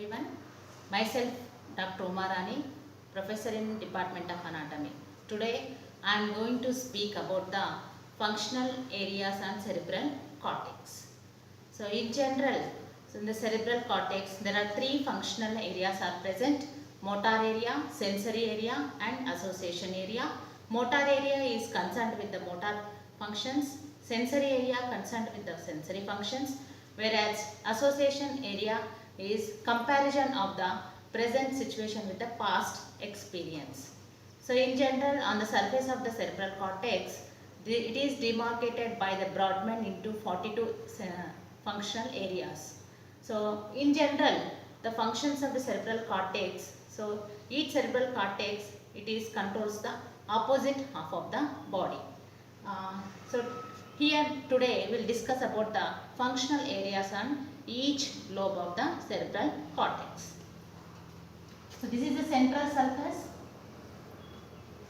Everyone, myself Dr. Umarani, Professor in Department of Anatomy. Today I am going to speak about the functional areas and cerebral cortex. So in general, in the cerebral cortex there are three functional areas are present: motor area, sensory area and association area. Motor area is concerned with the motor functions, sensory area concerned with the sensory functions, whereas association area is comparison of the present situation with the past experience. So in general, on the surface of the cerebral cortex, it is demarcated by the Brodmann into 42 functional areas. So in general, the functions of the cerebral cortex, so each cerebral cortex, it is controls the opposite half of the body. So here today we will discuss about the functional areas on each lobe of the cerebral cortex. So this is the central sulcus.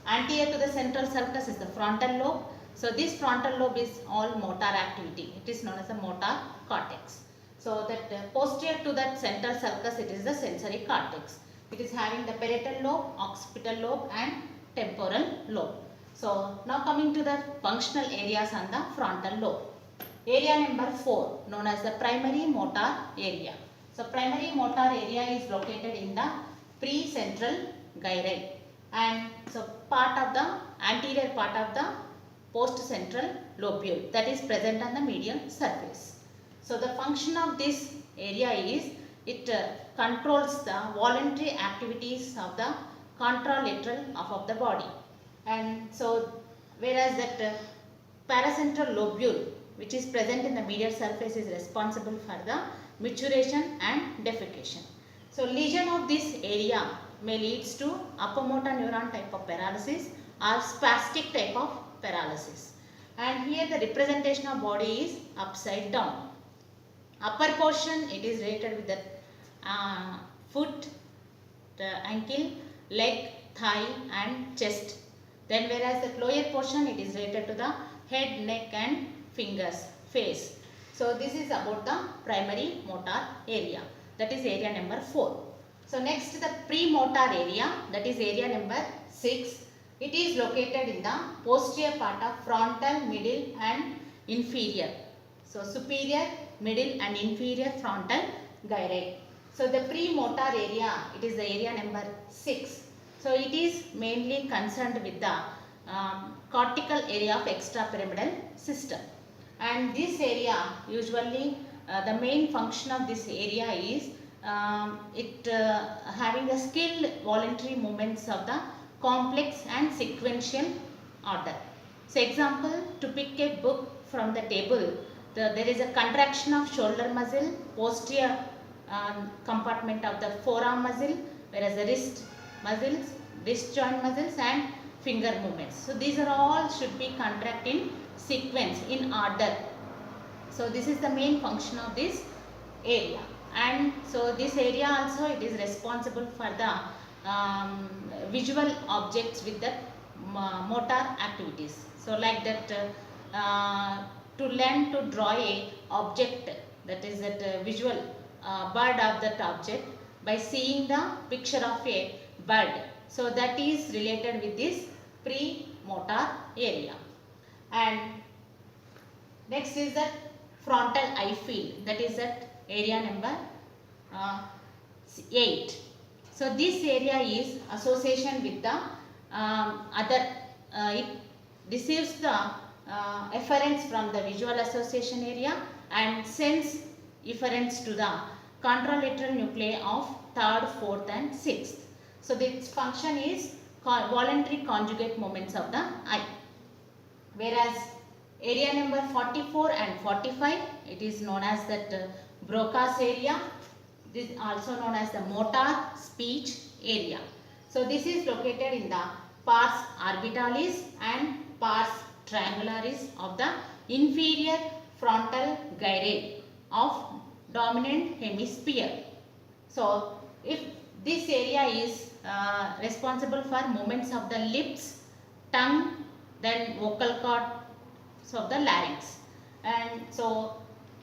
Anterior to the central sulcus is the frontal lobe. So this frontal lobe is all motor activity. It is known as the motor cortex. So that posterior to that central sulcus, it is the sensory cortex. It is having the parietal lobe, occipital lobe and temporal lobe. So now coming to the functional areas on the frontal lobe. Area number 4 known as the primary motor area. So primary motor area is located in the precentral gyri, and so part of the anterior part of the postcentral lobule that is present on the medial surface. So the function of this area is it controls the voluntary activities of the contralateral half of the body, and so whereas that paracentral lobule which is present in the medial surface is responsible for the maturation and defecation. So lesion of this area may leads to upper motor neuron type of paralysis or spastic type of paralysis. And here the representation of body is upside down. Upper portion it is related with the foot, the ankle, leg, thigh and chest. Then whereas the lower portion it is related to the head, neck and fingers, face. So this is about the primary motor area, that is area number 4. So next the premotor area, that is area number 6. It is located in the posterior part of frontal, middle and inferior. So superior, middle and inferior frontal gyri. So the premotor area, it is the area number 6. So it is mainly concerned with the cortical area of extrapyramidal system. And this area usually the main function of this area is having the skilled voluntary movements of the complex and sequential order. So example, to pick a book from the table, there is a contraction of shoulder muscle, posterior compartment of the forearm muscle, whereas the wrist muscles, wrist joint muscles and finger movements. So these are all should be contracted in sequence, in order. So this is the main function of this area. And so this area also it is responsible for the visual objects with the motor activities. So like that to learn to draw a object, that is that visual bird of that object by seeing the picture of a bird. So that is related with this premotor area. And next is that frontal eye field, that is that area number 8. So this area is association with the it receives the efference from the visual association area and sends efference to the contralateral nuclei of 3rd, 4th and 6th. So this function is voluntary conjugate movements of the eye. Whereas area number 44 and 45, it is known as that Broca's area. This is also known as the motor speech area. So this is located in the pars orbitalis and pars triangularis of the inferior frontal gyri of dominant hemisphere. So if this area is responsible for movements of the lips, tongue, then vocal cords of the larynx. And so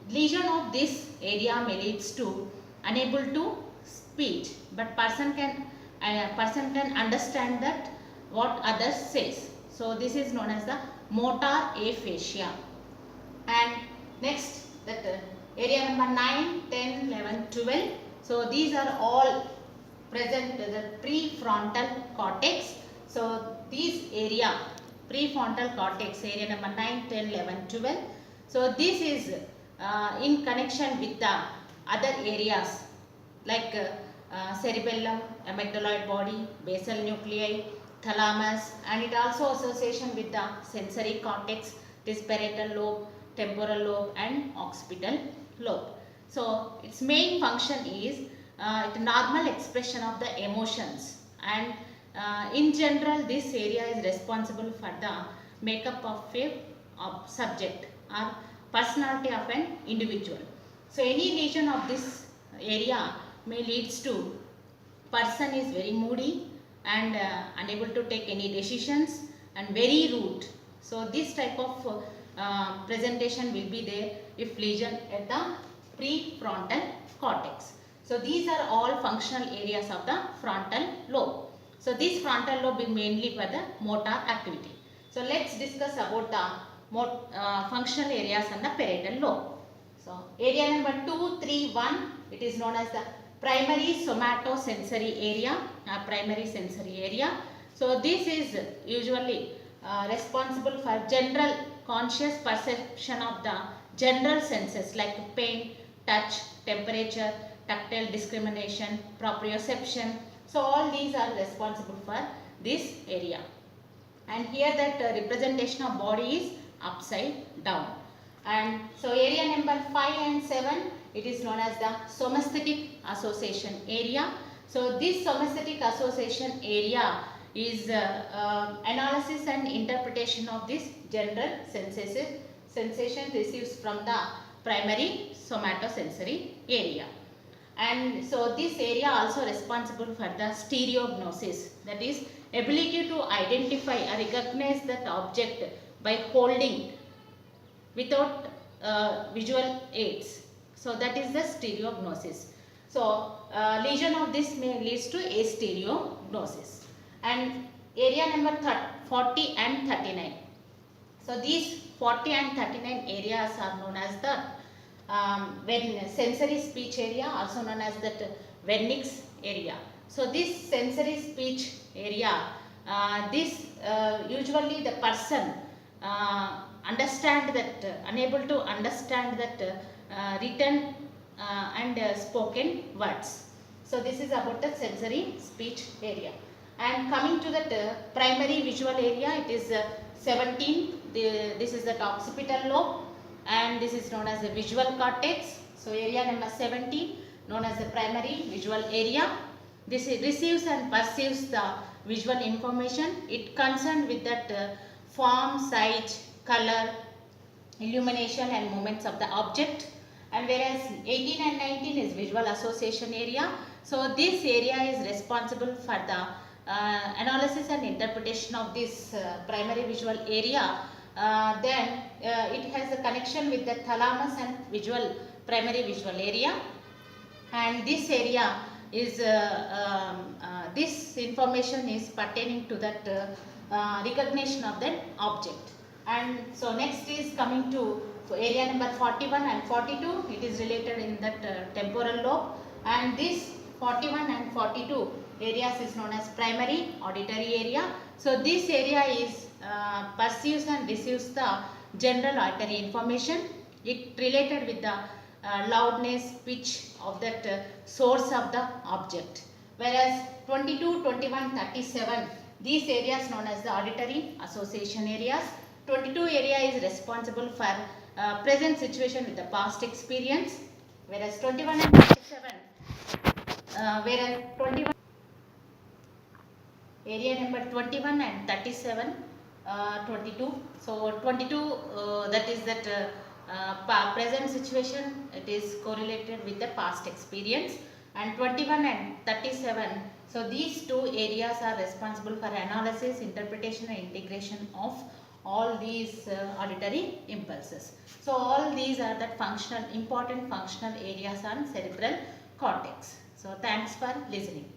lesion of this area may leads to unable to speech, but person can understand that what others says. So this is known as the motor aphasia. And next, that area number 9, 10, 11, 12. So these are all present the prefrontal cortex. So these area, prefrontal cortex, area number 9, 10, 11, 12. So this is in connection with the other areas like cerebellum, amygdaloid body, basal nuclei, thalamus, and it also association with the sensory cortex, this parietal lobe, temporal lobe, and occipital lobe. So its main function is normal expression of the emotions, and in general this area is responsible for the makeup of a subject or personality of an individual. So any lesion of this area may leads to person is very moody and unable to take any decisions and very rude. So this type of presentation will be there if lesion at the prefrontal cortex. So these are all functional areas of the frontal lobe. So this frontal lobe is mainly for the motor activity. So let's discuss about the functional areas on the parietal lobe. So area number 2, 3, 1, it is known as the primary somatosensory area, primary sensory area. So this is usually responsible for general conscious perception of the general senses like pain, touch, temperature, tactile discrimination, proprioception. So all these are responsible for this area. And here that representation of body is upside down. And so area number 5 and 7, it is known as the somesthetic association area. So this somesthetic association area is analysis and interpretation of this general sensation received from the primary somatosensory area. And so this area also responsible for the stereognosis, that is ability to identify or recognize that object by holding without visual aids. So that is the stereognosis. So lesion of this may leads to astereognosis. And area number 40 and 39. So these 40 and 39 areas are known as the when sensory speech area, also known as that Wernicke's area. So this sensory speech area, usually the person understand that unable to understand that written and spoken words. So this is about the sensory speech area. And coming to that primary visual area, it is 17. This is the occipital lobe, and this is known as the visual cortex. So area number 17 known as the primary visual area. This receives and perceives the visual information. It concerned with that form, size, color, illumination and movements of the object. And whereas 18 and 19 is visual association area. So this area is responsible for the analysis and interpretation of this primary visual area. Then it has a connection with the thalamus and primary visual area. And this area is this information is pertaining to that recognition of that object. And so next is coming to area number 41 and 42. It is related in that temporal lobe, and this 41 and 42 areas is known as primary auditory area. So this area is perceives and receives the general auditory information. It related with the loudness, pitch of that source of the object. Whereas 22, 21, 37, these areas known as the auditory association areas. 22 area is responsible for present situation with the past experience, whereas 21 and 37, whereas 21 area number 21 and 37, 22. So 22 that is that present situation, it is correlated with the past experience, and 21 and 37. So these two areas are responsible for analysis, interpretation and integration of all these auditory impulses. So all these are the important functional areas on cerebral cortex. So So thanks for listening.